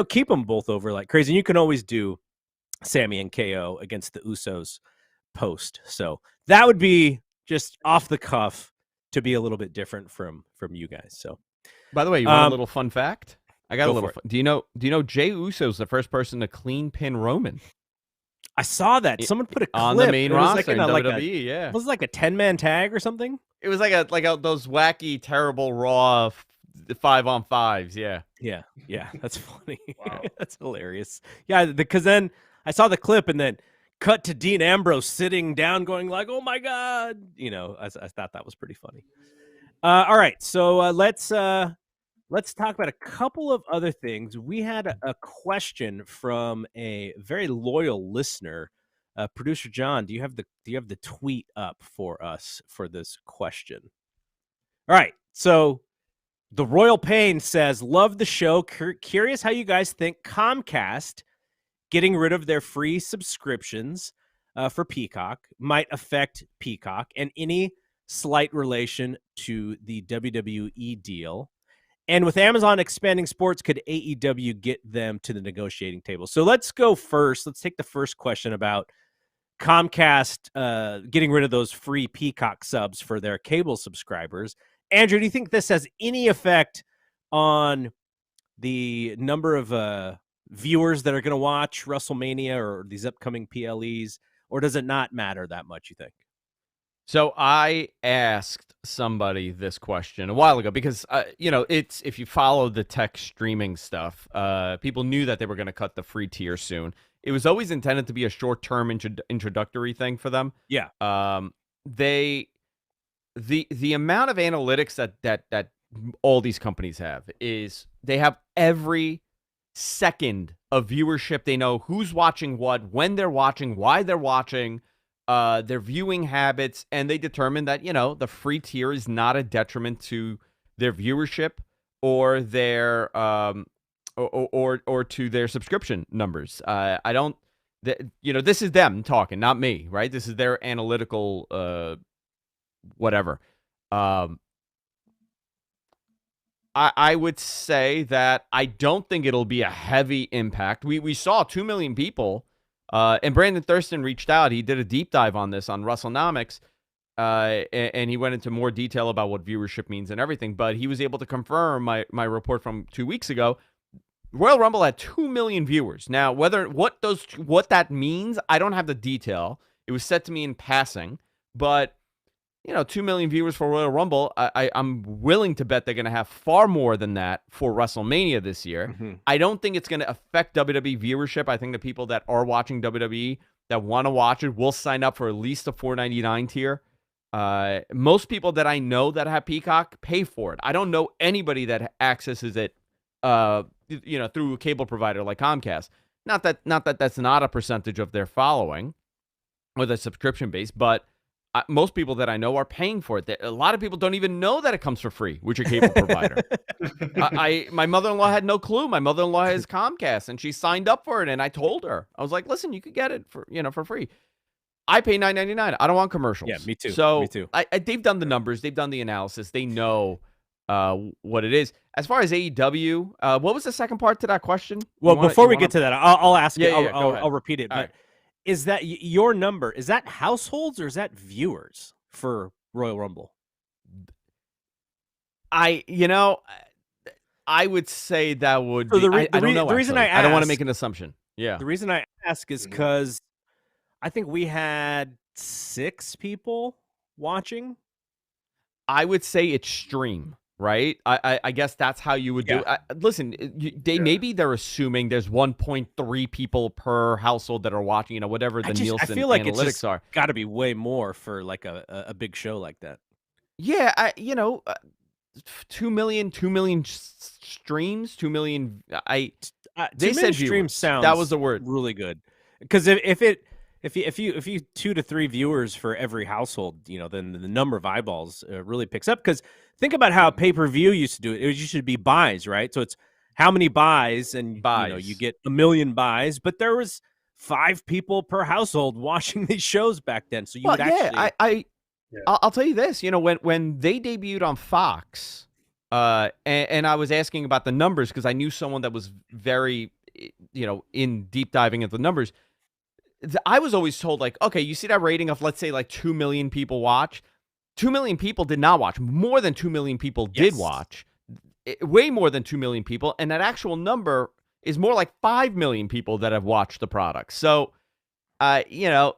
keep them both over like crazy. And you can always do Sami and KO against the Usos post. So that would be just off the cuff to be a little bit different from you guys. So, by the way, you want a little fun fact? I got a little. Do you know Jey Uso's the first person to clean pin Roman? I saw that. Someone put a clip on the main roster in like WWE. Yeah, was it like a 10-man tag or something? It was like those wacky, terrible Raw 5-on-5s. Yeah. That's funny. Wow. That's hilarious. Yeah, because then I saw the clip and then cut to Dean Ambrose sitting down going like, oh my God. I thought that was pretty funny. All right. So let's talk about a couple of other things. We had a question from a very loyal listener. Producer John, do you have the tweet up for us for this question? All right. So the Royal Pain says, love the show. Curious how you guys think Comcast getting rid of their free subscriptions for Peacock might affect Peacock and any slight relation to the WWE deal. And with Amazon expanding sports, could AEW get them to the negotiating table? So let's go first. Let's take the first question about Comcast getting rid of those free Peacock subs for their cable subscribers. Andrew, do you think this has any effect on the number of viewers that are going to watch WrestleMania or these upcoming PLEs, or does it not matter that much, you think? So I asked somebody this question a while ago because, it's if you follow the tech streaming stuff, people knew that they were going to cut the free tier soon. It was always intended to be a short-term introductory thing for them. Yeah. The amount of analytics that all these companies have is they have every second of viewership. They know who's watching what, when they're watching, why they're watching, their viewing habits, and they determine that, the free tier is not a detriment to their viewership or their or to their subscription numbers. I don't, this is them talking, not me, right? This is their analytical whatever. I would say that I don't think it'll be a heavy impact. We saw 2 million people, and Brandon Thurston reached out. He did a deep dive on this on WrestleNomics, and he went into more detail about what viewership means and everything. But he was able to confirm my report from 2 weeks ago. Royal Rumble had 2 million viewers. Now, what that means, I don't have the detail. It was said to me in passing, but 2 million viewers for Royal Rumble. I'm willing to bet they're going to have far more than that for WrestleMania this year. Mm-hmm. I don't think it's going to affect WWE viewership. I think the people that are watching WWE that want to watch it will sign up for at least a $4.99 tier. Most people that I know that have Peacock pay for it. I don't know anybody that accesses it, through a cable provider like Comcast. Not that that's not a percentage of their following or their subscription base, but most people that I know are paying for it. A lot of people don't even know that it comes for free with your cable provider. My mother-in-law had no clue. My mother-in-law has Comcast, and she signed up for it. And I told her, I was like, "Listen, you could get it for free." I pay $9.99. I don't want commercials. Yeah, me too. So me too. They've done the numbers. They've done the analysis. They know what it is. As far as AEW, what was the second part to that question? Well, before we get to that, I'll ask you. I'll repeat it. All but right. Is that your number? Is that households or is that viewers for Royal Rumble? I would say that would So be. I don't know. The reason I don't want to make an assumption. Yeah. The reason I ask is because I think we had 6 people watching. I would say it's stream, right? I guess that's how you would do it. Listen, maybe they're assuming there's 1.3 people per household that are watching, whatever the Nielsen I feel like analytics are. Got to be way more for like a big show like that. Yeah, 2 million streams, 2 million. They said stream sounds. That was the word. Really good, because if you 2 to 3 viewers for every household, then the number of eyeballs really picks up. Because think about how pay-per-view used to do it. It used to be buys, right? So it's how many buys, and you get 1 million buys, but there was 5 people per household watching these shows back then. So you would actually. I'll tell you this. When they debuted on Fox, and I was asking about the numbers because I knew someone that was very, in deep diving into the numbers. I was always told, like, okay, you see that rating of, let's say, like 2 million people watch. 2 million people did not watch. More than 2 million people did watch. Way more than 2 million people. And that actual number is more like 5 million people that have watched the product. So, it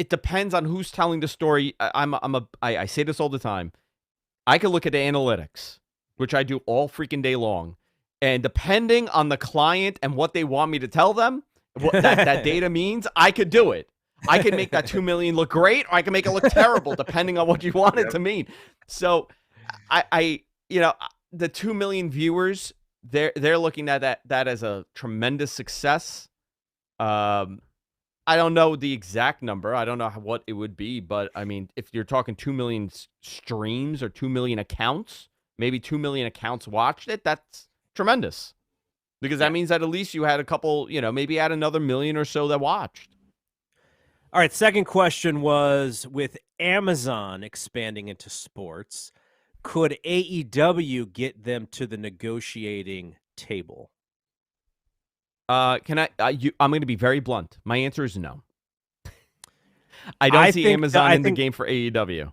depends on who's telling the story. I say this all the time. I can look at the analytics, which I do all freaking day long. And depending on the client and what they want me to tell them, what that data means, I could do it. I can make that 2 million look great, or I can make it look terrible, depending on what you want it to mean. So, the 2 million viewers, they're looking at that as a tremendous success. I don't know the exact number. I don't know what it would be, but I mean, if you're talking 2 million streams or 2 million accounts, maybe 2 million accounts watched it, that's tremendous. Because that means that at least you had a couple, maybe add another million or so that watched. All right, second question was, with Amazon expanding into sports, could AEW get them to the negotiating table? I'm going to be very blunt. My answer is no. I don't see Amazon in the game for AEW.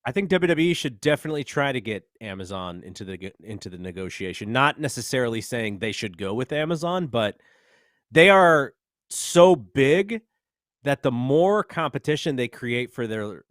I think WWE should definitely try to get Amazon into the negotiation. Not necessarily saying they should go with Amazon, but they are so big that the more competition they create for their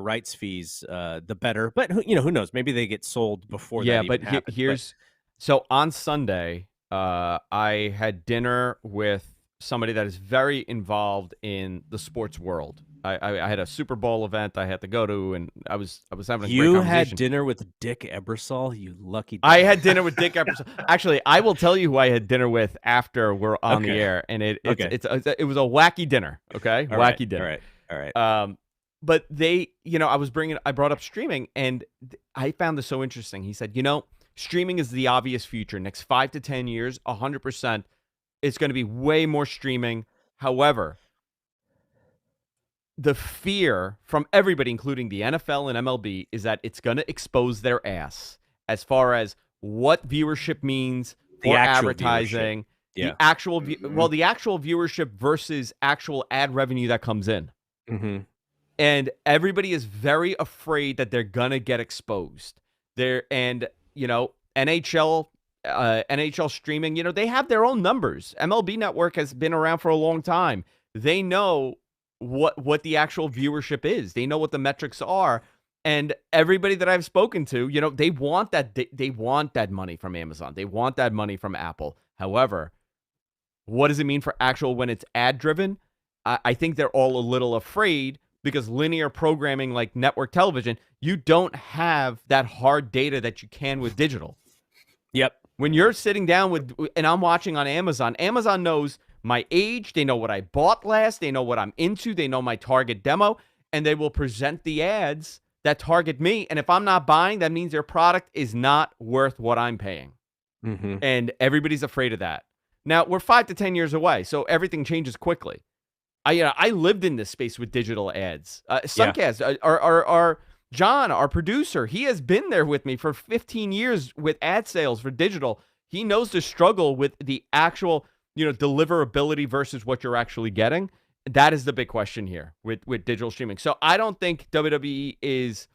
rights fees, the better. But who knows? Maybe they get sold before that even happens. So on Sunday, I had dinner with somebody that is very involved in the sports world. I had a Super Bowl event I had to go to, and I was having a great conversation. You had dinner with Dick Ebersol, you lucky dog. I had dinner with Dick Ebersol. Actually, I will tell you who I had dinner with after we're on the air, and it was a wacky dinner. Okay, wacky dinner. All right. But they, I brought up streaming, and I found this so interesting. He said, streaming is the obvious future. Next 5 to 10 years, 100%, it's going to be way more streaming. However, the fear from everybody, including the NFL and MLB, is that it's going to expose their ass as far as what viewership means for advertising. Yeah. The actual viewership versus actual ad revenue that comes in. Mm-hmm. And everybody is very afraid that they're going to get exposed. NHL streaming, they have their own numbers. MLB Network has been around for a long time. They know what the actual viewership is. They know what the metrics are. And everybody that I've spoken to, they want that. They want that money from Amazon. They want that money from Apple. However, what does it mean for actual when it's ad driven? I think they're all a little afraid because linear programming like network television, you don't have that hard data that you can with digital. Yep. When you're sitting down and I'm watching on Amazon, Amazon knows my age. They know what I bought last. They know what I'm into. They know my target demo, and they will present the ads that target me. And if I'm not buying, that means their product is not worth what I'm paying. Mm-hmm. And everybody's afraid of that. Now, we're 5 to 10 years away, so everything changes quickly. I lived in this space with digital ads. Suncast, our John, our producer, he has been there with me for 15 years with ad sales for digital. He knows the struggle with the actual, deliverability versus what you're actually getting. That is the big question here with digital streaming. So I don't think WWE is,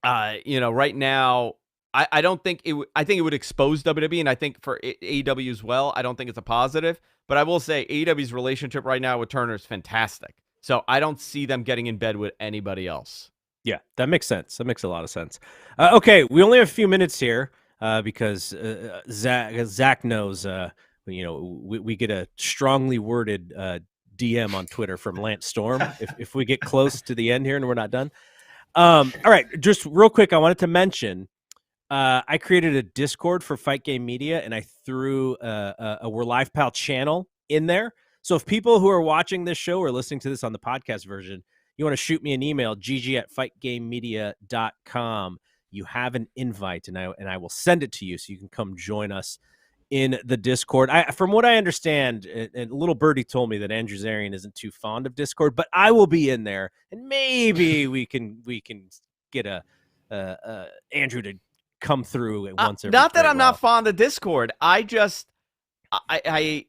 right now, I don't think I think it would expose WWE, and I think for AEW as well, I don't think it's a positive. But I will say AEW's relationship right now with Turner is fantastic. So I don't see them getting in bed with anybody else. Yeah, that makes sense. That makes a lot of sense. Okay, we only have a few minutes here because Zach knows, we get a strongly worded DM on Twitter from Lance Storm if we get close to the end here and we're not done. All right, just real quick, I wanted to mention I created a Discord for Fight Game Media, and I threw a We're Live Pal channel in there. So if people who are watching this show or listening to this on the podcast version, you want to shoot me an email, gg@fightgamemedia.com. You have an invite, and I will send it to you so you can come join us in the Discord. From what I understand, and Little Birdie told me that Andrew Zarian isn't too fond of Discord, but I will be in there, and maybe we can get Andrew to come through at once. Not that I'm not fond of Discord. I just I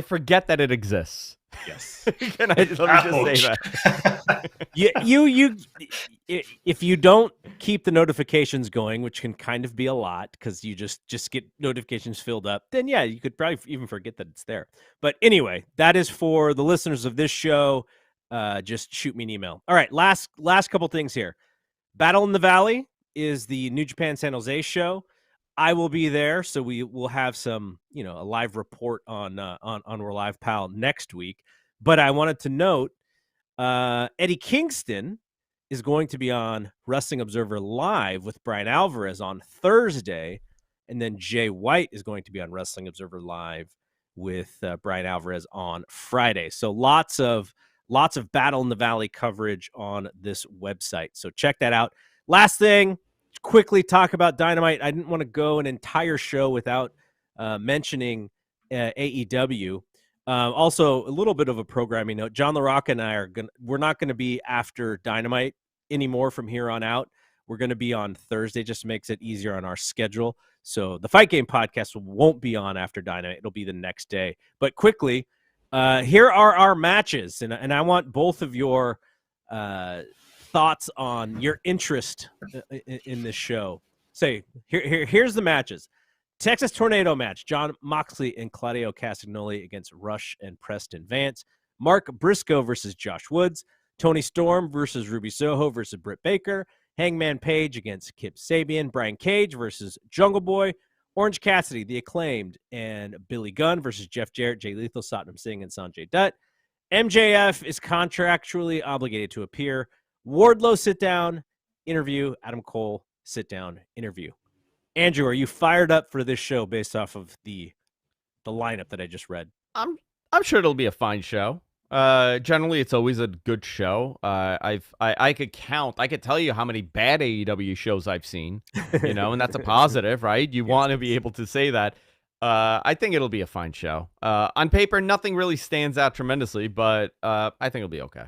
forget that it exists. Yes. Let me just say that. you if you don't keep the notifications going, which can kind of be a lot because you just get notifications filled up, then yeah, you could probably even forget that it's there. But anyway, that is for the listeners of this show. Just shoot me an email. All right, last couple things here. Battle in the Valley is the New Japan San Jose show. I will be there, so we will have some, a live report on We're Live Pal next week. But I wanted to note, Eddie Kingston is going to be on Wrestling Observer Live with Brian Alvarez on Thursday, and then Jay White is going to be on Wrestling Observer Live with Brian Alvarez on Friday. So lots of Battle in the Valley coverage on this website. So check that out. Last thing, quickly talk about Dynamite. I didn't want to go an entire show without mentioning AEW. Also, a little bit of a programming note. John LaRocca and I we're not going to be after Dynamite anymore from here on out. We're going to be on Thursday, just makes it easier on our schedule. So the Fight Game podcast won't be on after Dynamite. It'll be the next day. But quickly, here are our matches, and I want both of your thoughts on your interest in this show. Here's the matches. Texas Tornado match, Jon Moxley and Claudio Castagnoli against Rush and Preston Vance. Mark Briscoe versus Josh Woods, Tony Storm versus Ruby Soho versus Britt Baker, Hangman Page against Kip Sabian, Brian Cage versus Jungle Boy, Orange Cassidy, The Acclaimed, and Billy Gunn versus Jeff Jarrett, Jay Lethal, Satnam Singh, and Sanjay Dutt. MJF is contractually obligated to appear. Wardlow sit down, interview. Adam Cole sit down, interview. Andrew, are you fired up for this show based off of the lineup that I just read? I'm sure it'll be a fine show. Generally, it's always a good show. I could tell you how many bad AEW shows I've seen, and that's a positive, right? You want to be able to say that. I think it'll be a fine show. On paper, nothing really stands out tremendously, but I think it'll be okay.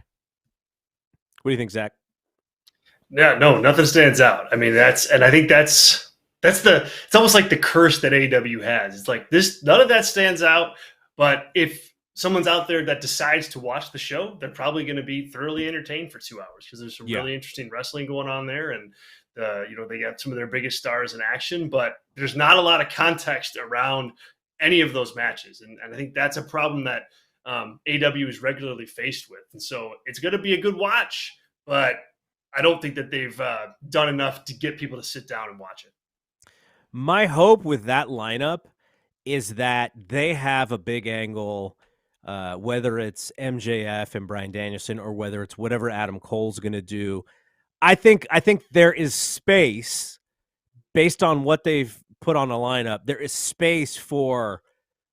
What do you think, Zach? Yeah, no, nothing stands out. I mean, it's almost like the curse that AEW has. It's like none of that stands out, but if someone's out there that decides to watch the show, they're probably going to be thoroughly entertained for 2 hours because there's some really interesting wrestling going on there. And, they got some of their biggest stars in action, but there's not a lot of context around any of those matches. And I think that's a problem that AEW is regularly faced with. And so it's going to be a good watch, but I don't think that they've done enough to get people to sit down and watch it. My hope with that lineup is that they have a big angle, whether it's MJF and Bryan Danielson or whether it's whatever Adam Cole's going to do. I think there is space based on what they've put on the lineup. There is space for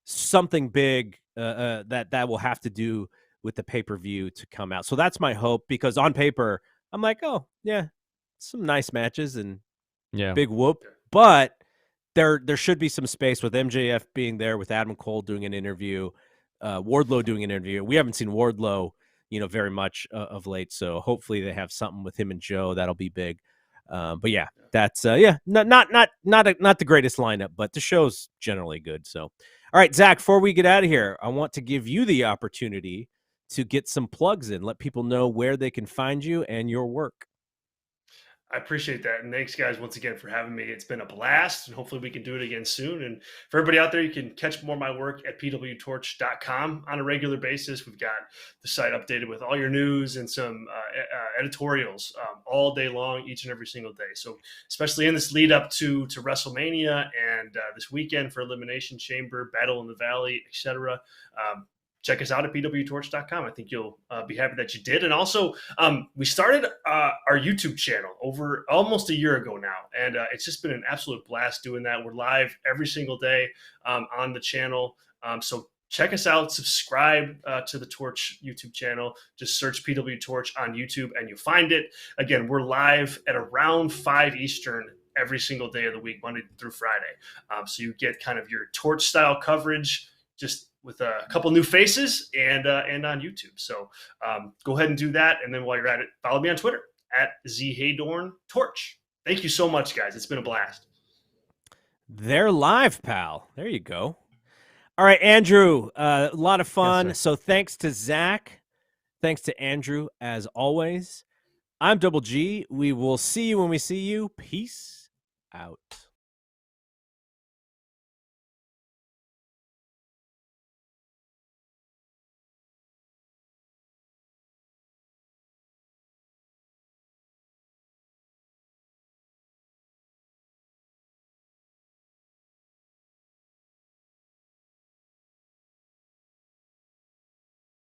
something big that will have to do with the pay-per-view to come out. So that's my hope, because on paper, I'm like, oh, yeah, some nice matches and big whoop. But there should be some space with MJF being there, with Adam Cole doing an interview, Wardlow doing an interview. We haven't seen Wardlow, very much of late. So hopefully they have something with him and Joe. That'll be big. But yeah, that's not the greatest lineup, but the show's generally good. So, all right, Zach, before we get out of here, I want to give you the opportunity to get some plugs in, let people know where they can find you and your work. I appreciate that. And thanks, guys, once again for having me. It's been a blast, and hopefully we can do it again soon. And for everybody out there, you can catch more of my work at pwtorch.com on a regular basis. We've got the site updated with all your news and some editorials all day long, each and every single day. So especially in this lead up to WrestleMania and this weekend for Elimination Chamber, Battle in the Valley, etc. Check us out at pwtorch.com. I think you'll be happy that you did. And also, we started our YouTube channel over almost a year ago now, and it's just been an absolute blast doing that. We're live every single day on the channel. So check us out. Subscribe to the Torch YouTube channel. Just search PW Torch on YouTube, and you'll find it. Again, we're live at around 5 Eastern every single day of the week, Monday through Friday. So you get kind of your Torch-style coverage, just with a couple new faces and on YouTube. So go ahead and do that. And then while you're at it, follow me on Twitter at @ZHaydornTorch. Thank you so much, guys. It's been a blast. They're live, pal. There you go. All right, Andrew, a lot of fun. Yes, so thanks to Zach. Thanks to Andrew, as always. I'm Double G. We will see you when we see you. Peace out.